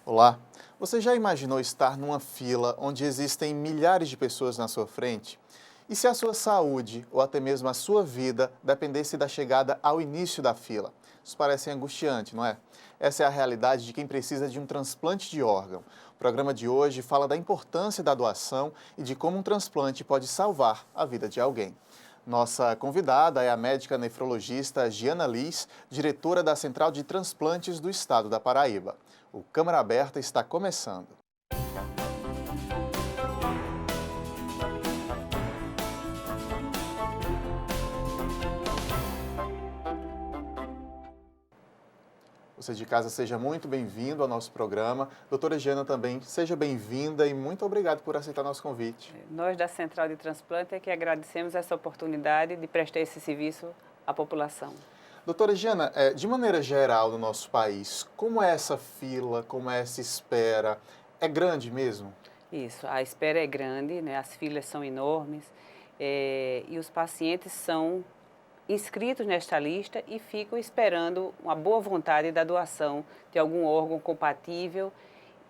Olá! Você já imaginou estar numa fila onde existem milhares de pessoas na sua frente? E se a sua saúde ou até mesmo a sua vida dependesse da chegada ao início da fila? Isso parece angustiante, não é? Essa é a realidade de quem precisa de um transplante de órgão. O programa de hoje fala da importância da doação e de como um transplante pode salvar a vida de alguém. Nossa convidada é a médica nefrologista Giana Liz, diretora da Central de Transplantes do Estado da Paraíba. O Câmara Aberta está começando. Você de casa, seja muito bem-vindo ao nosso programa. Doutora Giana também, seja bem-vinda e muito obrigado por aceitar nosso convite. Nós da Central de Transplante é que agradecemos essa oportunidade de prestar esse serviço à população. Doutora Giana, de maneira geral no nosso país, como é essa fila, como é essa espera? É grande mesmo? Isso, a espera é grande, né? As filas são enormes e os pacientes são inscritos nesta lista e ficam esperando uma boa vontade da doação de algum órgão compatível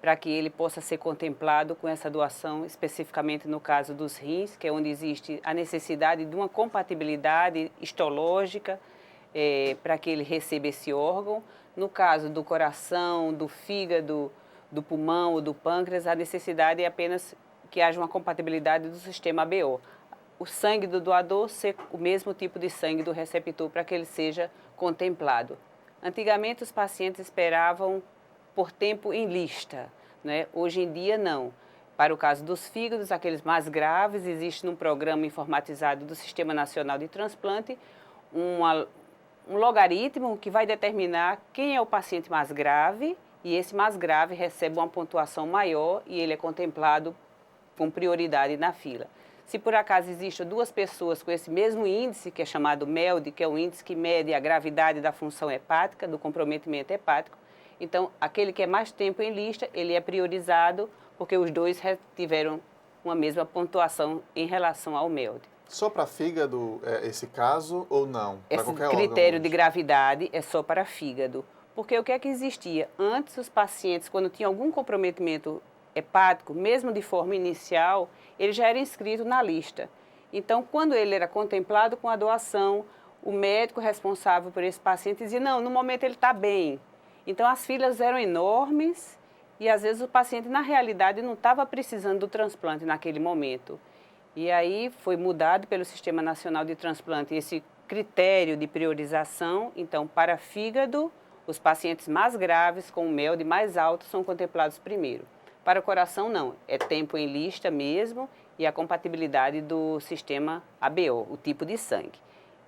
para que ele possa ser contemplado com essa doação, especificamente no caso dos rins, que é onde existe a necessidade de uma compatibilidade histológica para que ele receba esse órgão. No caso do coração, do fígado, do pulmão ou do pâncreas, a necessidade é apenas que haja uma compatibilidade do sistema ABO. O sangue do doador ser o mesmo tipo de sangue do receptor para que ele seja contemplado. Antigamente os pacientes esperavam por tempo em lista, né? Hoje em dia não. Para o caso dos fígados, aqueles mais graves, existe num programa informatizado do Sistema Nacional de Transplante um logaritmo que vai determinar quem é o paciente mais grave e esse mais grave recebe uma pontuação maior e ele é contemplado com prioridade na fila. Se por acaso existem duas pessoas com esse mesmo índice, que é chamado MELD, que é o índice que mede a gravidade da função hepática, do comprometimento hepático, então aquele que é mais tempo em lista, ele é priorizado porque os dois tiveram uma mesma pontuação em relação ao MELD. Só para fígado esse caso ou não? Para Esse qualquer critério órgão de hoje? gravidade é só para fígado. Porque o que é que existia? Antes, os pacientes, quando tinham algum comprometimento hepático, mesmo de forma inicial, ele já era inscrito na lista. Então, quando ele era contemplado com a doação, o médico responsável por esse paciente dizia, não, no momento ele está bem. Então, as filas eram enormes e, às vezes, o paciente, na realidade, não estava precisando do transplante naquele momento. E aí foi mudado pelo Sistema Nacional de Transplante esse critério de priorização. Então, para fígado, os pacientes mais graves com o MELD mais alto são contemplados primeiro. Para o coração, não. É tempo em lista mesmo e a compatibilidade do sistema ABO, o tipo de sangue.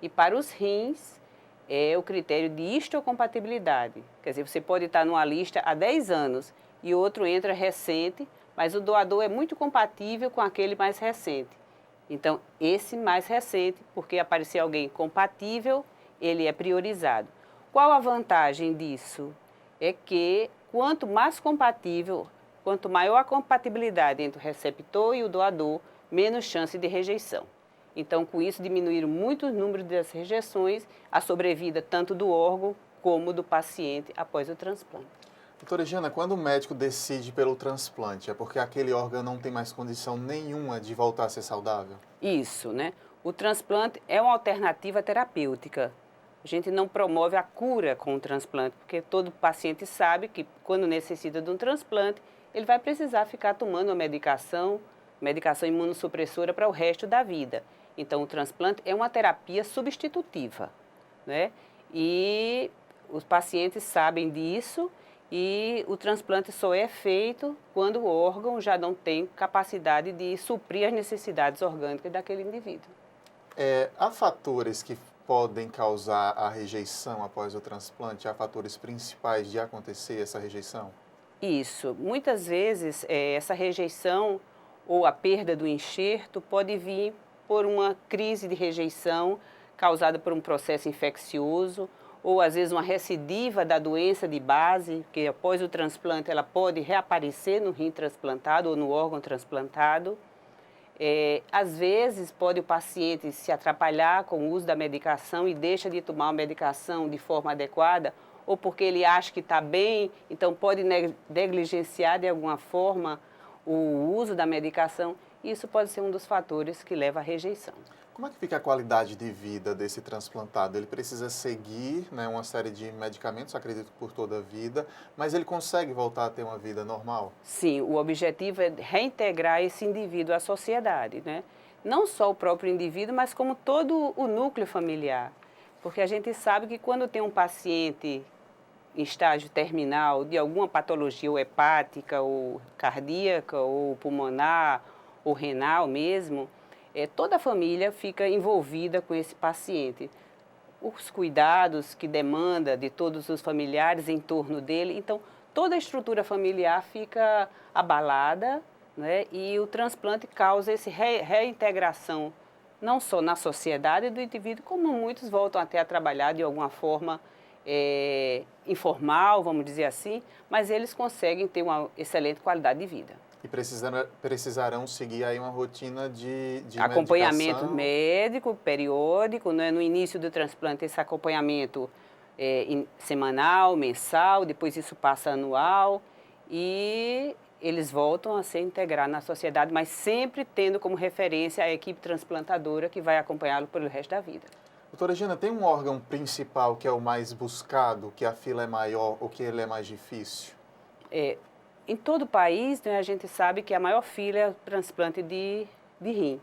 E para os rins, é o critério de histocompatibilidade. Quer dizer, você pode estar numa lista há 10 anos e outro entra recente, mas o doador é muito compatível com aquele mais recente. Então, esse mais recente, porque aparecer alguém compatível, ele é priorizado. Qual a vantagem disso? É que quanto mais compatível, quanto maior a compatibilidade entre o receptor e o doador, menos chance de rejeição. Então, com isso, diminuíram muito o número das rejeições, a sobrevida tanto do órgão como do paciente após o transplante. Doutora Giana, quando o médico decide pelo transplante, é porque aquele órgão não tem mais condição nenhuma de voltar a ser saudável? Isso, né? O transplante é uma alternativa terapêutica. A gente não promove a cura com o transplante, porque todo paciente sabe que quando necessita de um transplante, ele vai precisar ficar tomando uma medicação imunossupressora para o resto da vida. Então, o transplante é uma terapia substitutiva, né? E os pacientes sabem disso e o transplante só é feito quando o órgão já não tem capacidade de suprir as necessidades orgânicas daquele indivíduo. Há fatores que podem causar a rejeição após o transplante? Há fatores principais de acontecer essa rejeição? Isso. Muitas vezes, essa rejeição ou a perda do enxerto pode vir por uma crise de rejeição causada por um processo infeccioso ou, às vezes, uma recidiva da doença de base, que após o transplante ela pode reaparecer no rim transplantado ou no órgão transplantado. Às vezes, pode o paciente se atrapalhar com o uso da medicação e deixa de tomar a medicação de forma adequada, ou porque ele acha que está bem, então pode negligenciar de alguma forma o uso da medicação. Isso pode ser um dos fatores que leva à rejeição. Como é que fica a qualidade de vida desse transplantado? Ele precisa seguir, né, uma série de medicamentos, acredito, por toda a vida, mas ele consegue voltar a ter uma vida normal? Sim, o objetivo é reintegrar esse indivíduo à sociedade, né? Não só o próprio indivíduo, mas como todo o núcleo familiar. Porque a gente sabe que quando tem um paciente em estágio terminal de alguma patologia, ou hepática, ou cardíaca, ou pulmonar, ou renal mesmo, toda a família fica envolvida com esse paciente. Os cuidados que demanda de todos os familiares em torno dele, então toda a estrutura familiar fica abalada, né? E o transplante causa essa reintegração, não só na sociedade do indivíduo, como muitos voltam até a trabalhar de alguma forma informal, vamos dizer assim, mas eles conseguem ter uma excelente qualidade de vida. E precisarão seguir aí uma rotina de acompanhamento medicação. médico, periódico, né? No início do transplante, esse acompanhamento semanal, mensal, depois isso passa anual e eles voltam a se integrar na sociedade, mas sempre tendo como referência a equipe transplantadora que vai acompanhá-lo pelo resto da vida. Doutora Gina, tem um órgão principal que é o mais buscado, que a fila é maior ou que ele é mais difícil? Em todo o país, né, a gente sabe que a maior fila é o transplante de rim.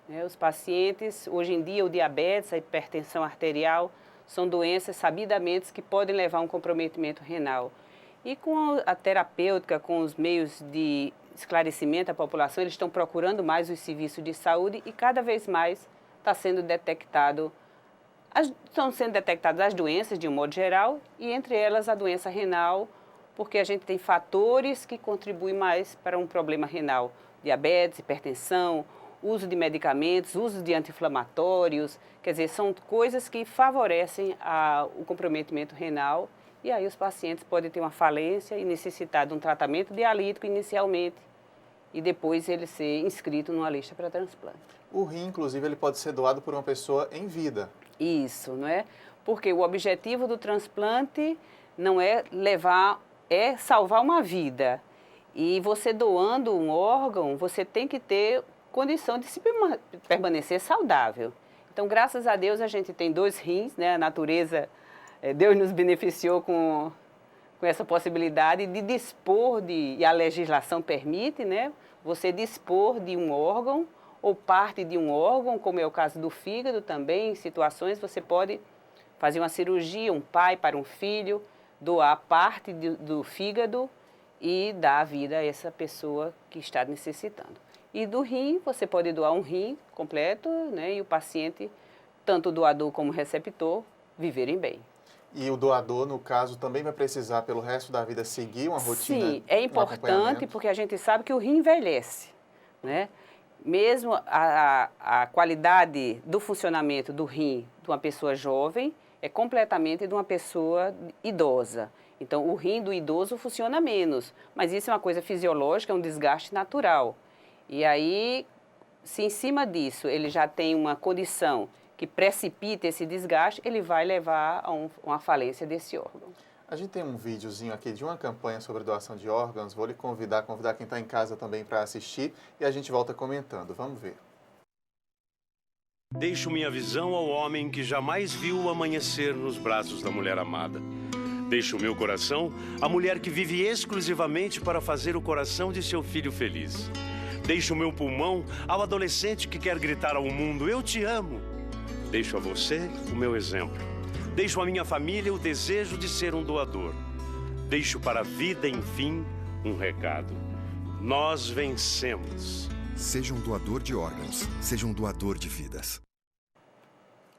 Né? Os pacientes, hoje em dia, o diabetes, a hipertensão arterial, são doenças sabidamente que podem levar a um comprometimento renal. E com a terapêutica, com os meios de esclarecimento da população, eles estão procurando mais os serviços de saúde e cada vez mais estão sendo detectadas as doenças de um modo geral e entre elas a doença renal, porque a gente tem fatores que contribuem mais para um problema renal, diabetes, hipertensão, uso de medicamentos, uso de anti-inflamatórios, quer dizer, são coisas que favorecem o comprometimento renal e aí os pacientes podem ter uma falência e necessitar de um tratamento dialítico inicialmente e depois ele ser inscrito numa lista para transplante. O rim, inclusive, ele pode ser doado por uma pessoa em vida. Isso, não é? Porque o objetivo do transplante não é salvar uma vida. E você doando um órgão, você tem que ter condição de se permanecer saudável. Então, graças a Deus, a gente tem 2 rins, né? A natureza, Deus nos beneficiou com essa possibilidade de dispor e a legislação permite, né? Você dispor de um órgão ou parte de um órgão, como é o caso do fígado também, em situações você pode fazer uma cirurgia, um pai para um filho, doar parte do fígado e dar a vida a essa pessoa que está necessitando. E do rim, você pode doar um rim completo, né, e o paciente, tanto o doador como o receptor, viverem bem. E o doador, no caso, também vai precisar, pelo resto da vida, seguir uma rotina? Sim, é importante porque a gente sabe que o rim envelhece, né? Mesmo a qualidade do funcionamento do rim de uma pessoa jovem é completamente de uma pessoa idosa. Então, o rim do idoso funciona menos, mas isso é uma coisa fisiológica, é um desgaste natural. E aí, se em cima disso ele já tem uma condição que precipita esse desgaste, ele vai levar a uma falência desse órgão. A gente tem um videozinho aqui de uma campanha sobre doação de órgãos. Vou lhe convidar quem está em casa também para assistir e a gente volta comentando. Vamos ver. Deixo minha visão ao homem que jamais viu o amanhecer nos braços da mulher amada. Deixo o meu coração à mulher que vive exclusivamente para fazer o coração de seu filho feliz. Deixo o meu pulmão ao adolescente que quer gritar ao mundo: eu te amo. Deixo a você o meu exemplo. Deixo à minha família o desejo de ser um doador. Deixo para a vida, enfim, um recado. Nós vencemos. Seja um doador de órgãos, seja um doador de vidas.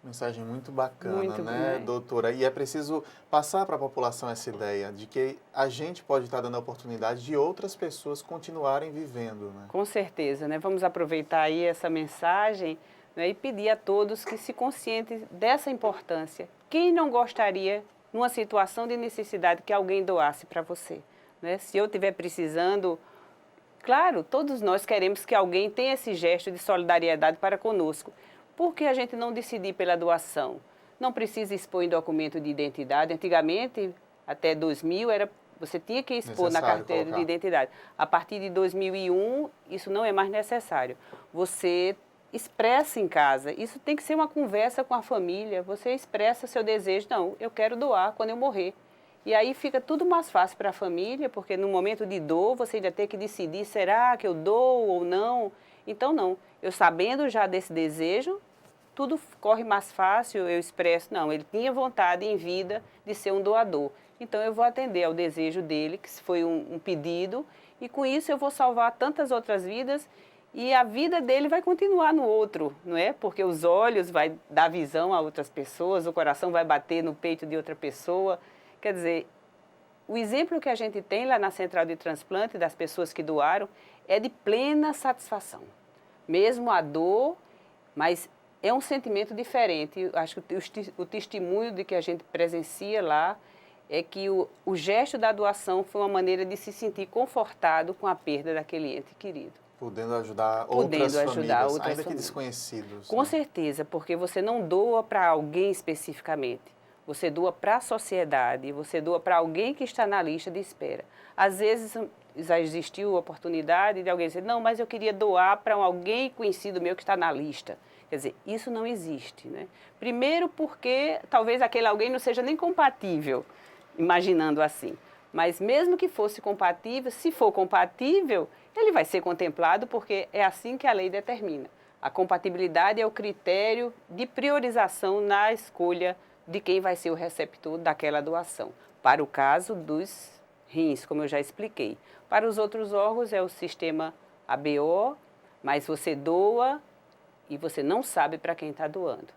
Mensagem muito bacana, Muito né, bem. doutora? E é preciso passar para a população essa ideia de que a gente pode estar dando a oportunidade de outras pessoas continuarem vivendo, né? Com certeza, né? Vamos aproveitar aí essa mensagem, né, e pedir a todos que se conscientem dessa importância. Quem não gostaria, numa situação de necessidade, que alguém doasse para você? Né? Se eu estiver precisando, claro, todos nós queremos que alguém tenha esse gesto de solidariedade para conosco. Por que a gente não decidir pela doação? Não precisa expor em documento de identidade. Antigamente, Até 2000 você tinha que expor na Necessário carteira colocar. de identidade. A partir de 2001, isso não é mais necessário. Você expressa em casa. Isso tem que ser uma conversa com a família. Você expressa seu desejo. Não, eu quero doar quando eu morrer. E aí fica tudo mais fácil para a família, porque no momento de dor você ainda tem que decidir, será que eu dou ou não? Então, não. Eu sabendo já desse desejo, tudo corre mais fácil, eu expresso, não, ele tinha vontade em vida de ser um doador. Então, eu vou atender ao desejo dele, que foi um pedido, e com isso eu vou salvar tantas outras vidas e a vida dele vai continuar no outro, não é? Porque os olhos vai dar visão a outras pessoas, o coração vai bater no peito de outra pessoa. Quer dizer, o exemplo que a gente tem lá na Central de Transplante das pessoas que doaram é de plena satisfação. Mesmo a dor, mas é um sentimento diferente. Eu acho que o testemunho de que a gente presencia lá é que o gesto da doação foi uma maneira de se sentir confortado com a perda daquele ente querido. Podendo ajudar outras famílias, ainda que famílias. desconhecidos. Com né? certeza, porque você não doa para alguém especificamente. Você doa para a sociedade, você doa para alguém que está na lista de espera. Às vezes já existiu a oportunidade de alguém dizer, não, mas eu queria doar para alguém conhecido meu que está na lista. Quer dizer, isso não existe, né? Primeiro porque talvez aquele alguém não seja nem compatível, imaginando assim. Mas mesmo que fosse compatível, se for compatível, ele vai ser contemplado porque é assim que a lei determina. A compatibilidade é o critério de priorização na escolha de quem vai ser o receptor daquela doação. Para o caso dos rins, como eu já expliquei. Para os outros órgãos é o sistema ABO, mas você doa e você não sabe para quem está doando.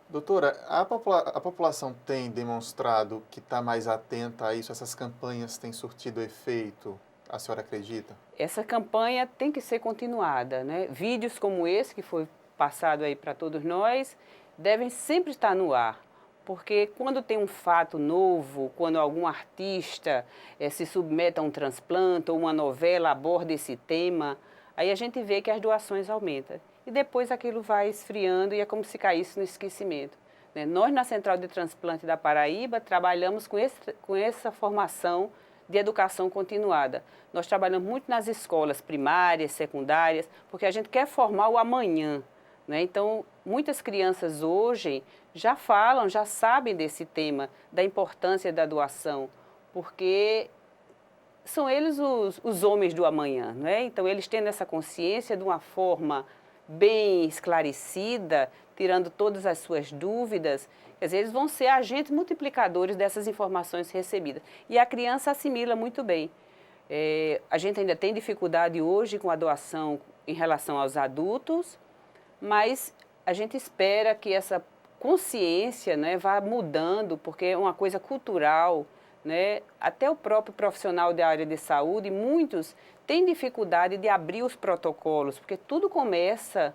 Doutora, a população tem demonstrado que está mais atenta a isso? Essas campanhas têm surtido efeito? A senhora acredita? Essa campanha tem que ser continuada, né? Vídeos como esse, que foi passado aí para todos nós, devem sempre estar no ar. Porque quando tem um fato novo, quando algum artista se submete a um transplante ou uma novela aborda esse tema, aí a gente vê que as doações aumentam. E depois aquilo vai esfriando e é como se caísse no esquecimento. Né? Nós, na Central de Transplante da Paraíba, trabalhamos com essa formação de educação continuada. Nós trabalhamos muito nas escolas primárias, secundárias, porque a gente quer formar o amanhã. Né? Então, muitas crianças hoje já falam, já sabem desse tema, da importância da doação, porque são eles os homens do amanhã. Não é? Então, eles tendo essa consciência de uma forma bem esclarecida, tirando todas as suas dúvidas, quer dizer, eles vão ser agentes multiplicadores dessas informações recebidas. E a criança assimila muito bem. A gente ainda tem dificuldade hoje com a doação em relação aos adultos, mas a gente espera que essa consciência, né, vá mudando, porque é uma coisa cultural, né? Até o próprio profissional da área de saúde, muitos têm dificuldade de abrir os protocolos, porque tudo começa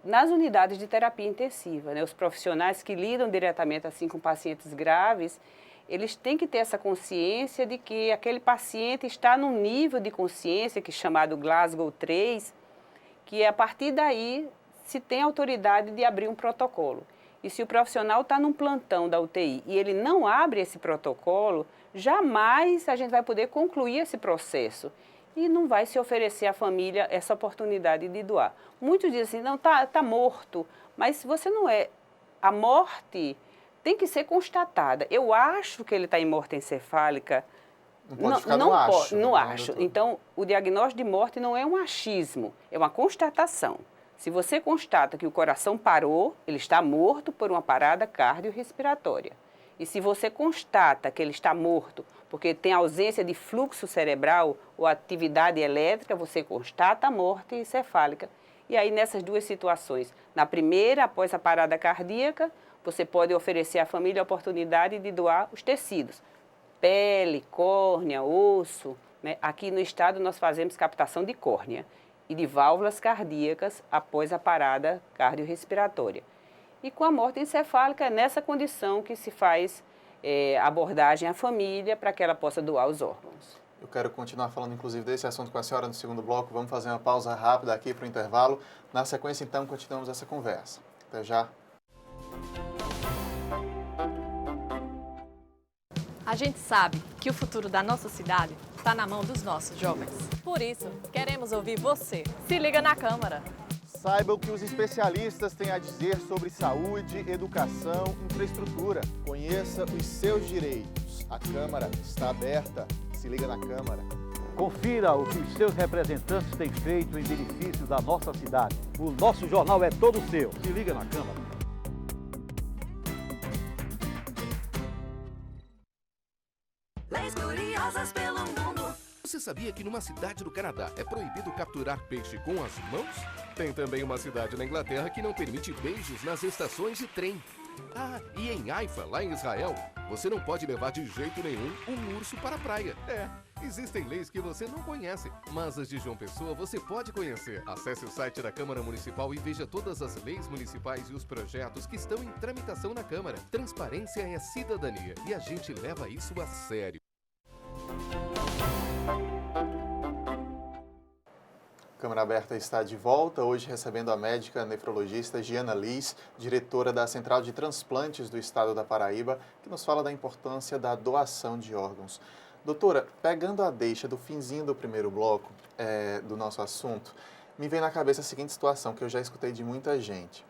nas unidades de terapia intensiva. Né? Os profissionais que lidam diretamente assim com pacientes graves, eles têm que ter essa consciência de que aquele paciente está num nível de consciência, que é chamado Glasgow 3, que a partir daí se tem autoridade de abrir um protocolo. E se o profissional está num plantão da UTI e ele não abre esse protocolo, jamais a gente vai poder concluir esse processo e não vai se oferecer à família essa oportunidade de doar. Muitos dizem assim, não, tá morto, mas você não é. A morte tem que ser constatada. Eu acho que ele está em morte encefálica. Não pode ficar no acho. Não né, acho. doutor? Então, o diagnóstico de morte não é um achismo, é uma constatação. Se você constata que o coração parou, ele está morto por uma parada cardiorrespiratória. E se você constata que ele está morto porque tem ausência de fluxo cerebral ou atividade elétrica, você constata a morte encefálica. E aí, nessas duas situações, na primeira, após a parada cardíaca, você pode oferecer à família a oportunidade de doar os tecidos. Pele, córnea, osso. Né? Aqui no estado nós fazemos captação de córnea e de válvulas cardíacas após a parada cardiorrespiratória. E com a morte encefálica, é nessa condição que se faz abordagem à família para que ela possa doar os órgãos. Eu quero continuar falando, inclusive, desse assunto com a senhora no segundo bloco. Vamos fazer uma pausa rápida aqui para o intervalo. Na sequência, então, continuamos essa conversa. Até já. A gente sabe que o futuro da nossa cidade está na mão dos nossos jovens. Por isso, queremos ouvir você. Se liga na Câmara. Saiba o que os especialistas têm a dizer sobre saúde, educação, infraestrutura. Conheça os seus direitos. A Câmara está aberta. Se liga na Câmara. Confira o que os seus representantes têm feito em benefício da nossa cidade. O nosso jornal é todo seu. Se liga na Câmara. Leis curiosas pelo mundo. Você sabia que numa cidade do Canadá é proibido capturar peixe com as mãos? Tem também uma cidade na Inglaterra que não permite beijos nas estações de trem. Ah, e em Haifa, lá em Israel, você não pode levar de jeito nenhum um urso para a praia. Existem leis que você não conhece, mas as de João Pessoa você pode conhecer. Acesse o site da Câmara Municipal e veja todas as leis municipais e os projetos que estão em tramitação na Câmara. Transparência é cidadania e a gente leva isso a sério. Câmara Aberta está de volta, hoje recebendo a médica nefrologista Giana Liz, diretora da Central de Transplantes do Estado da Paraíba, que nos fala da importância da doação de órgãos. Doutora, pegando a deixa do finzinho do primeiro bloco do nosso assunto, me vem na cabeça a seguinte situação, que eu já escutei de muita gente.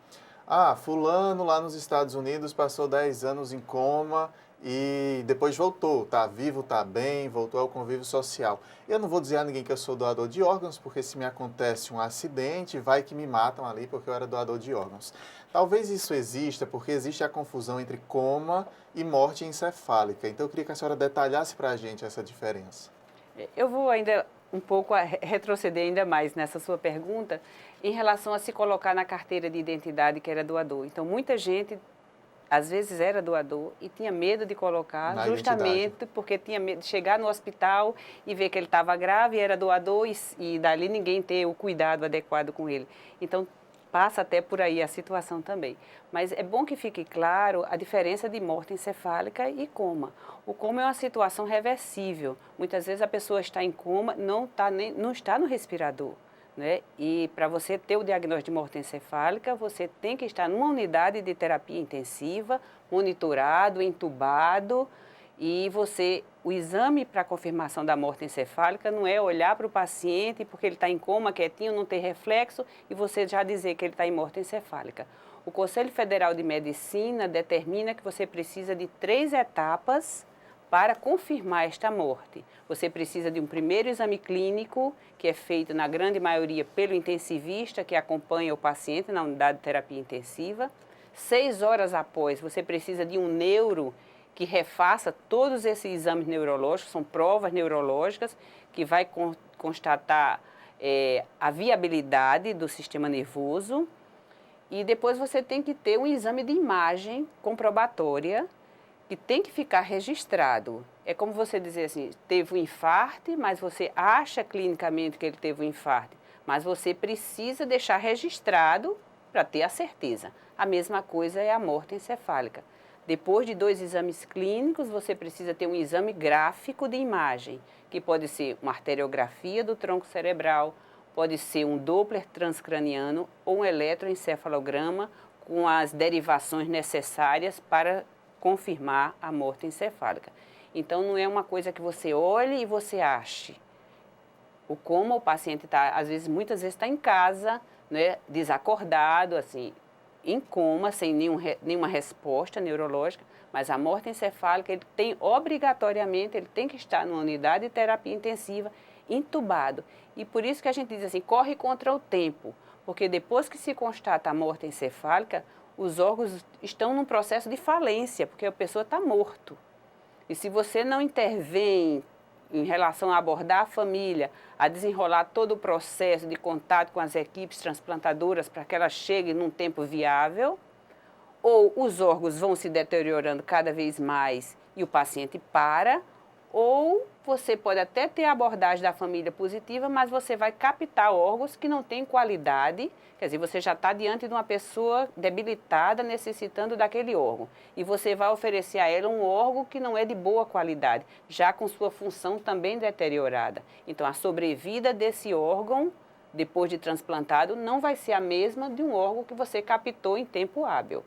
Fulano lá nos Estados Unidos passou 10 anos em coma e depois voltou, tá vivo, tá bem, voltou ao convívio social. Eu não vou dizer a ninguém que eu sou doador de órgãos, porque se me acontece um acidente, vai que me matam ali porque eu era doador de órgãos. Talvez isso exista porque existe a confusão entre coma e morte encefálica. Então eu queria que a senhora detalhasse para a gente essa diferença. Eu vou ainda um pouco retroceder ainda mais nessa sua pergunta em relação a se colocar na carteira de identidade que era doador. Então muita gente às vezes era doador e tinha medo de colocar justamente porque tinha medo de chegar no hospital e ver que ele estava grave, era doador e dali ninguém ter o cuidado adequado com ele. Então, passa até por aí a situação também. Mas é bom que fique claro a diferença de morte encefálica e coma. O coma é uma situação reversível. Muitas vezes a pessoa está em coma, não está no respirador. Né? E para você ter o diagnóstico de morte encefálica, você tem que estar numa unidade de terapia intensiva, monitorado, entubado, e o exame para confirmação da morte encefálica não é olhar para o paciente porque ele está em coma, quietinho, não tem reflexo, e você já dizer que ele está em morte encefálica. O Conselho Federal de Medicina determina que você precisa de 3 etapas para confirmar esta morte. Você precisa de um primeiro exame clínico, que é feito na grande maioria pelo intensivista, que acompanha o paciente na unidade de terapia intensiva. 6 horas após, você precisa de um neuro que refaça todos esses exames neurológicos, são provas neurológicas, que vai constatar a viabilidade do sistema nervoso. E depois você tem que ter um exame de imagem comprobatória, que tem que ficar registrado. É como você dizer assim, teve um infarto, mas você acha clinicamente que ele teve um infarto, mas você precisa deixar registrado para ter a certeza. A mesma coisa é a morte encefálica. Depois de 2 exames clínicos, você precisa ter um exame gráfico de imagem, que pode ser uma arteriografia do tronco cerebral, pode ser um Doppler transcraniano ou um eletroencefalograma com as derivações necessárias para confirmar a morte encefálica. Então, não é uma coisa que você olhe e você ache. Como o paciente está, muitas vezes está em casa, né, desacordado, assim, em coma, sem nenhuma resposta neurológica, mas a morte encefálica, obrigatoriamente, ele tem que estar numa unidade de terapia intensiva, entubado. E por isso que a gente diz assim, corre contra o tempo, porque depois que se constata a morte encefálica, os órgãos estão num processo de falência, porque a pessoa está morto. E se você não intervém em relação a abordar a família, a desenrolar todo o processo de contato com as equipes transplantadoras para que elas cheguem num tempo viável, ou os órgãos vão se deteriorando cada vez mais e o paciente para, ou você pode até ter a abordagem da família positiva, mas você vai captar órgãos que não têm qualidade, quer dizer, você já está diante de uma pessoa debilitada, necessitando daquele órgão. E você vai oferecer a ela um órgão que não é de boa qualidade, já com sua função também deteriorada. Então, a sobrevida desse órgão, depois de transplantado, não vai ser a mesma de um órgão que você captou em tempo hábil.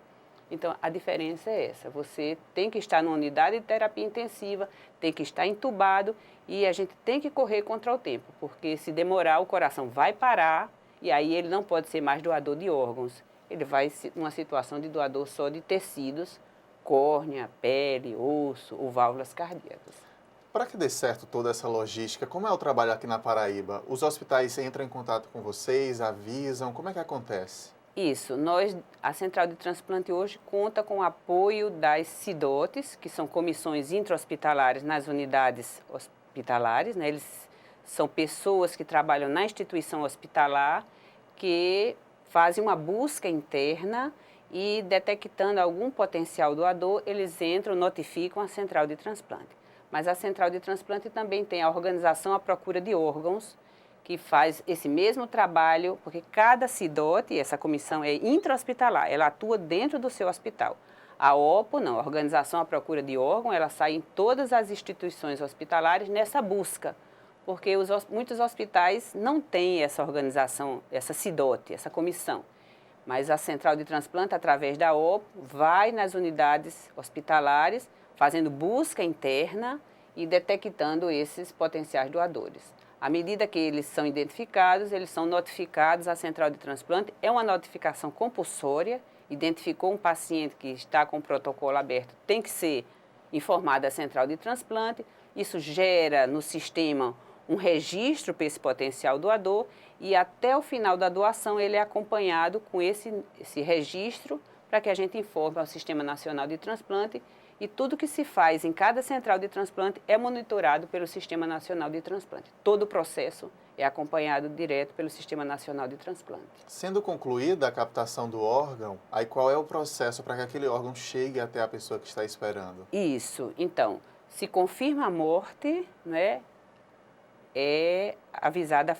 Então, a diferença é essa, você tem que estar numa unidade de terapia intensiva, tem que estar entubado e a gente tem que correr contra o tempo, porque se demorar o coração vai parar e aí ele não pode ser mais doador de órgãos, ele vai numa situação de doador só de tecidos, córnea, pele, osso ou válvulas cardíacas. Para que dê certo toda essa logística, como é o trabalho aqui na Paraíba? Os hospitais entram em contato com vocês, avisam, como é que acontece? Isso, a Central de Transplante hoje conta com o apoio das CIDOTs, que são comissões intra-hospitalares nas unidades hospitalares, né? Eles são pessoas que trabalham na instituição hospitalar, que fazem uma busca interna e detectando algum potencial doador, eles entram, notificam a Central de Transplante. Mas a Central de Transplante também tem a organização à procura de órgãos, que faz esse mesmo trabalho, porque cada CIDOT, essa comissão é intra-hospitalar, ela atua dentro do seu hospital. A OPO, não, a Organização à Procura de Órgão, ela sai em todas as instituições hospitalares nessa busca, porque muitos hospitais não têm essa organização, essa CIDOT, essa comissão. Mas a Central de Transplante, através da OPO, vai nas unidades hospitalares, fazendo busca interna e detectando esses potenciais doadores. À medida que eles são identificados, eles são notificados à Central de Transplante. É uma notificação compulsória. Identificou um paciente que está com o protocolo aberto, tem que ser informado à Central de Transplante. Isso gera no sistema um registro para esse potencial doador e até o final da doação ele é acompanhado com esse registro para que a gente informe ao Sistema Nacional de Transplante. E tudo que se faz em cada central de transplante é monitorado pelo Sistema Nacional de Transplante. Todo o processo é acompanhado direto pelo Sistema Nacional de Transplante. Sendo concluída a captação do órgão, aí qual é o processo para que aquele órgão chegue até a pessoa que está esperando? Isso. Então, se confirma a morte, né, é avisada a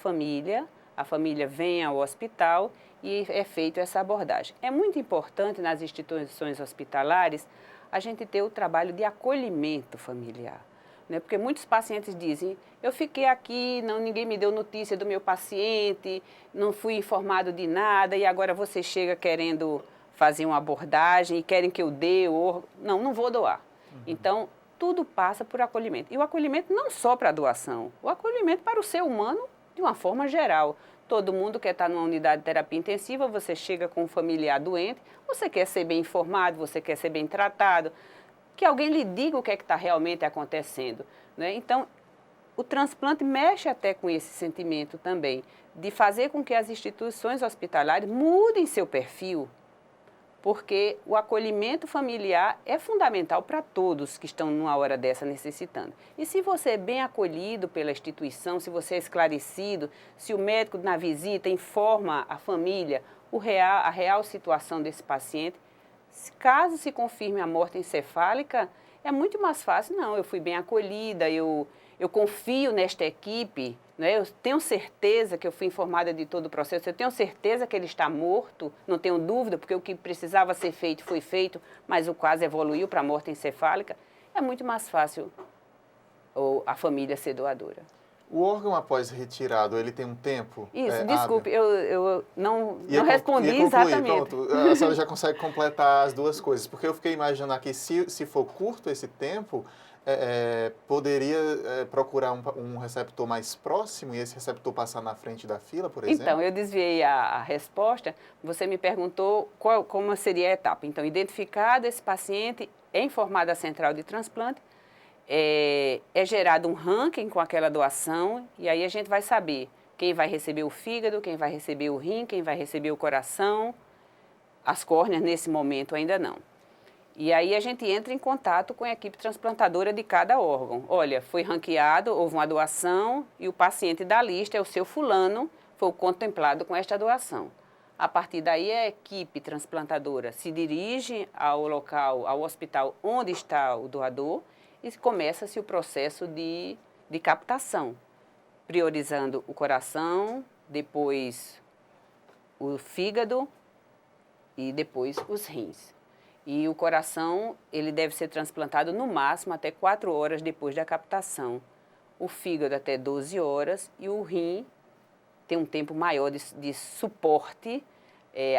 família vem ao hospital e é feita essa abordagem. É muito importante nas instituições hospitalares a gente ter o trabalho de acolhimento familiar, né? Porque muitos pacientes dizem, eu fiquei aqui, ninguém me deu notícia do meu paciente, não fui informado de nada e agora você chega querendo fazer uma abordagem e querem que eu dê o... Não vou doar. Então, tudo passa por acolhimento. E o acolhimento não só para a doação, o acolhimento para o ser humano de uma forma geral. Todo mundo quer estar numa unidade de terapia intensiva, você chega com um familiar doente, você quer ser bem informado, você quer ser bem tratado, que alguém lhe diga o que é que está realmente acontecendo, né? Então, o transplante mexe até com esse sentimento também, de fazer com que as instituições hospitalares mudem seu perfil, porque o acolhimento familiar é fundamental para todos que estão numa hora dessa necessitando. E se você é bem acolhido pela instituição, se você é esclarecido, se o médico na visita informa a família a real situação desse paciente, caso se confirme a morte encefálica, é muito mais fácil. Não, eu fui bem acolhida, eu confio nesta equipe, né? Eu tenho certeza que eu fui informada de todo o processo, eu tenho certeza que ele está morto, não tenho dúvida, porque o que precisava ser feito foi feito, mas o caso evoluiu para a morte encefálica. É muito mais fácil a família ser doadora. O órgão após retirado, ele tem um tempo? Isso, desculpe, eu não respondi concluir, exatamente. Pronto, a senhora já consegue completar as duas coisas, porque eu fiquei imaginando aqui, se for curto esse tempo, poderia procurar um receptor mais próximo e esse receptor passar na frente da fila, por exemplo? Então, eu desviei a resposta. Você me perguntou como seria a etapa. Então, identificado esse paciente, é informada a central de transplante, é gerado um ranking com aquela doação e aí a gente vai saber quem vai receber o fígado, quem vai receber o rim, quem vai receber o coração, as córneas nesse momento ainda não. E aí a gente entra em contato com a equipe transplantadora de cada órgão. Olha, foi ranqueado, houve uma doação e o paciente da lista é o seu fulano, foi o contemplado com esta doação. A partir daí a equipe transplantadora se dirige ao local, ao hospital onde está o doador e começa-se o processo de captação, priorizando o coração, depois o fígado e depois os rins. E o coração, ele deve ser transplantado no máximo até 4 horas depois da captação. O fígado até 12 horas e o rim tem um tempo maior de suporte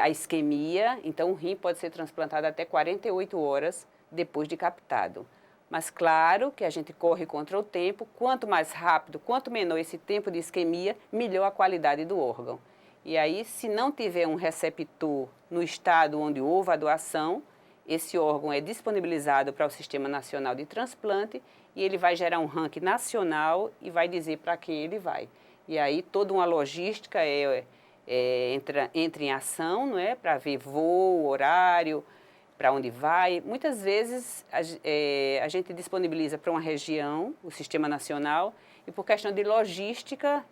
a isquemia, então o rim pode ser transplantado até 48 horas depois de captado. Mas claro que a gente corre contra o tempo, quanto mais rápido, quanto menor esse tempo de isquemia, melhor a qualidade do órgão. E aí, se não tiver um receptor no estado onde houve a doação, esse órgão é disponibilizado para o Sistema Nacional de Transplante e ele vai gerar um ranking nacional e vai dizer para quem ele vai. E aí toda uma logística entra em ação, não é? Para ver voo, horário, para onde vai. Muitas vezes a gente disponibiliza para uma região, o Sistema Nacional, e por questão de logística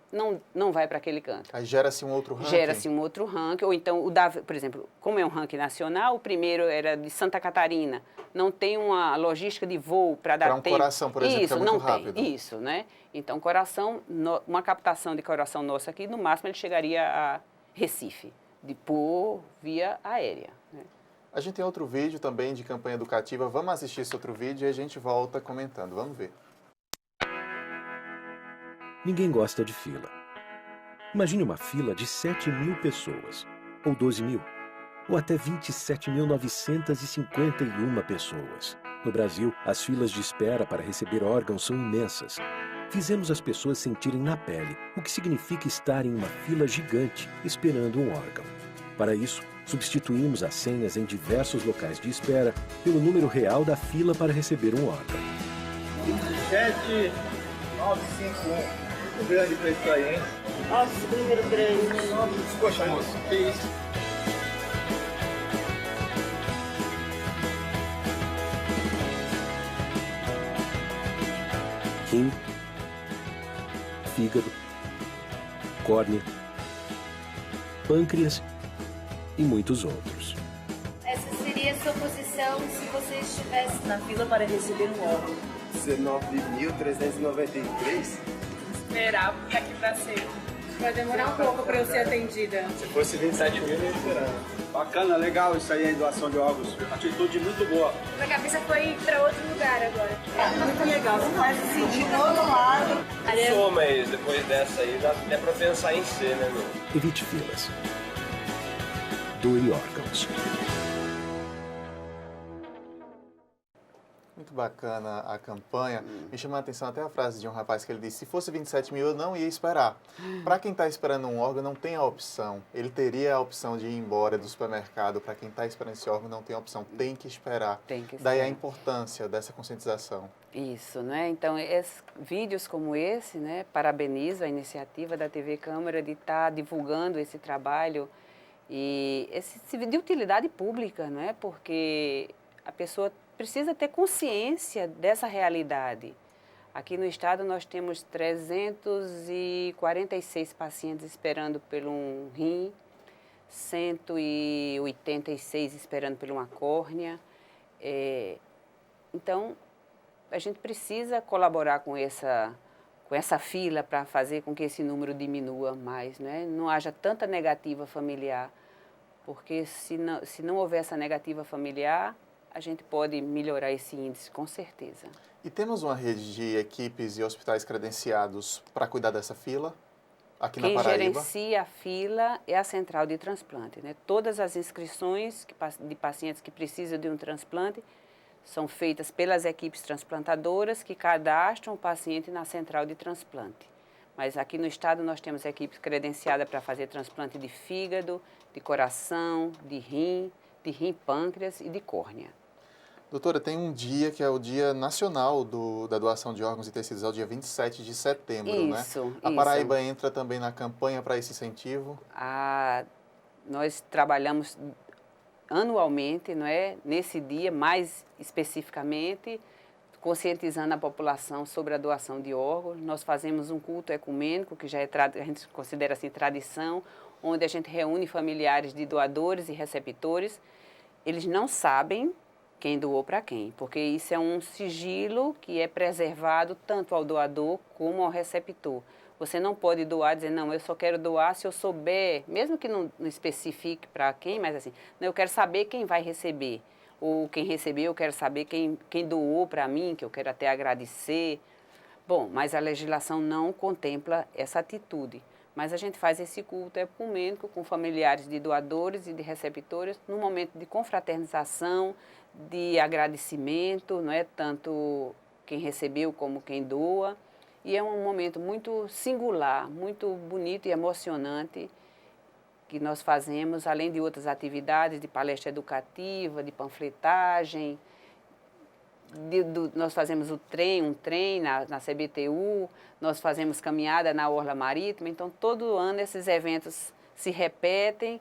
não vai para aquele canto. Aí gera-se um outro ranking? Gera-se um outro ranking, ou então, por exemplo, como é um ranking nacional, o primeiro era de Santa Catarina, não tem uma logística de voo para dar tempo. Para um coração, por exemplo, isso, que é muito não rápido. Tem, isso, né? Então, coração, uma captação de coração nosso aqui, no máximo ele chegaria a Recife, por via aérea, né? A gente tem outro vídeo também de campanha educativa. Vamos assistir esse outro vídeo e a gente volta comentando. Vamos ver. Ninguém gosta de fila. Imagine uma fila de 7.000 pessoas, ou 12.000, ou até 27.951 pessoas. No Brasil, as filas de espera para receber órgãos são imensas. Fizemos as pessoas sentirem na pele o que significa estar em uma fila gigante esperando um órgão. Para isso, substituímos as senhas em diversos locais de espera pelo número real da fila para receber um órgão. 7951. Muito grande para isso aí, hein? Nossa, número grande. Poxa, moço, que isso? Rim, fígado, córnea, pâncreas e muitos outros. Essa seria a sua posição se você estivesse na fila para receber um órgão. 19.393? Esperar, porque aqui para ser. Vai demorar um pouco para eu ser atendida. Se fosse 27 mil, eu ia esperar. Bacana, legal isso aí, a doação de órgãos. Atitude muito boa. Minha cabeça foi para outro lugar agora. Muito legal, você faz se sentir do outro lado. Sou, mas depois dessa aí dá até pra pensar em ser, né, meu? Evite filas. Doe órgãos. Muito bacana a campanha. Me chamou a atenção até a frase de um rapaz que ele disse: se fosse 27 mil, eu não ia esperar. Para quem está esperando um órgão, não tem a opção. Ele teria a opção de ir embora do supermercado. Para quem está esperando esse órgão, não tem a opção. Tem que esperar. Tem que esperar. Daí a importância dessa conscientização. Isso, né? Então, vídeos como esse, né? Parabenizo a iniciativa da TV Câmara de estar divulgando esse trabalho e de utilidade pública, né? Porque a pessoa precisa ter consciência dessa realidade. Aqui no estado nós temos 346 pacientes esperando por um rim, 186 esperando por uma córnea. Então, a gente precisa colaborar com essa fila para fazer com que esse número diminua mais, né? Não haja tanta negativa familiar, porque se não houver essa negativa familiar, a gente pode melhorar esse índice, com certeza. E temos uma rede de equipes e hospitais credenciados para cuidar dessa fila aqui na Paraíba? Quem gerencia a fila é a central de transplante, né? Todas as inscrições de pacientes que precisam de um transplante são feitas pelas equipes transplantadoras que cadastram o paciente na central de transplante. Mas aqui no estado nós temos equipes credenciadas para fazer transplante de fígado, de coração, de rim pâncreas e de córnea. Doutora, tem um dia que é o Dia Nacional da Doação de Órgãos e Tecidos, é o dia 27 de setembro, isso, né? A Paraíba entra também na campanha para esse incentivo? Nós trabalhamos anualmente, não é? Nesse dia, mais especificamente, conscientizando a população sobre a doação de órgãos. Nós fazemos um culto ecumênico, que já a gente considera assim tradição, onde a gente reúne familiares de doadores e receptores. Eles não sabem quem doou para quem, porque isso é um sigilo que é preservado tanto ao doador como ao receptor. Você não pode doar, dizer, não, eu só quero doar se eu souber, mesmo que não especifique para quem, mas assim, não, eu quero saber quem vai receber. Ou quem recebeu, eu quero saber quem doou para mim, que eu quero até agradecer. Bom, mas a legislação não contempla essa atitude. Mas a gente faz esse culto ecumênico com familiares de doadores e de receptores num momento de confraternização, de agradecimento, não é? Tanto quem recebeu como quem doa. E é um momento muito singular, muito bonito e emocionante que nós fazemos, além de outras atividades de palestra educativa, de panfletagem. Nós fazemos um trem na CBTU, nós fazemos caminhada na Orla Marítima, então todo ano esses eventos se repetem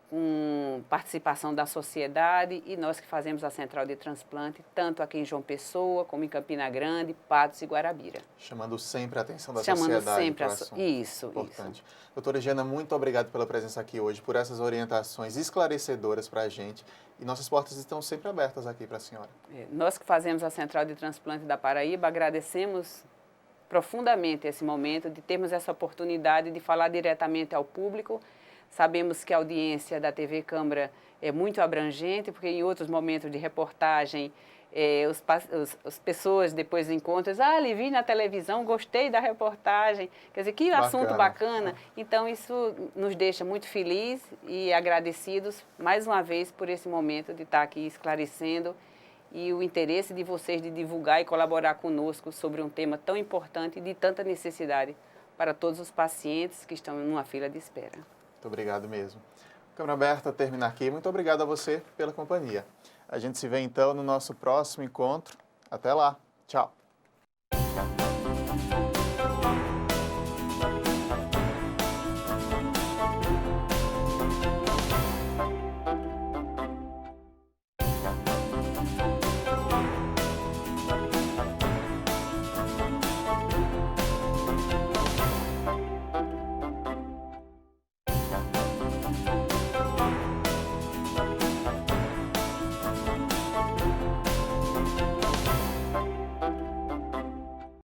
com participação da sociedade e nós que fazemos a central de transplante, tanto aqui em João Pessoa, como em Campina Grande, Patos e Guarabira. Chamando sempre a atenção da Chamando sociedade sempre para o assunto. Isso, importante. isso. Doutora Giana, muito obrigado pela presença aqui hoje, por essas orientações esclarecedoras para a gente. E nossas portas estão sempre abertas aqui para a senhora. Nós que fazemos a Central de Transplante da Paraíba, agradecemos profundamente esse momento de termos essa oportunidade de falar diretamente ao público. Sabemos que a audiência da TV Câmara é muito abrangente, porque em outros momentos de reportagem, as pessoas depois encontram, lhe vi na televisão, gostei da reportagem, quer dizer, que assunto bacana. Então, isso nos deixa muito felizes e agradecidos, mais uma vez, por esse momento de estar aqui esclarecendo e o interesse de vocês de divulgar e colaborar conosco sobre um tema tão importante e de tanta necessidade para todos os pacientes que estão numa fila de espera. Muito obrigado mesmo. Câmara Aberta termina aqui. Muito obrigado a você pela companhia. A gente se vê então no nosso próximo encontro. Até lá. Tchau.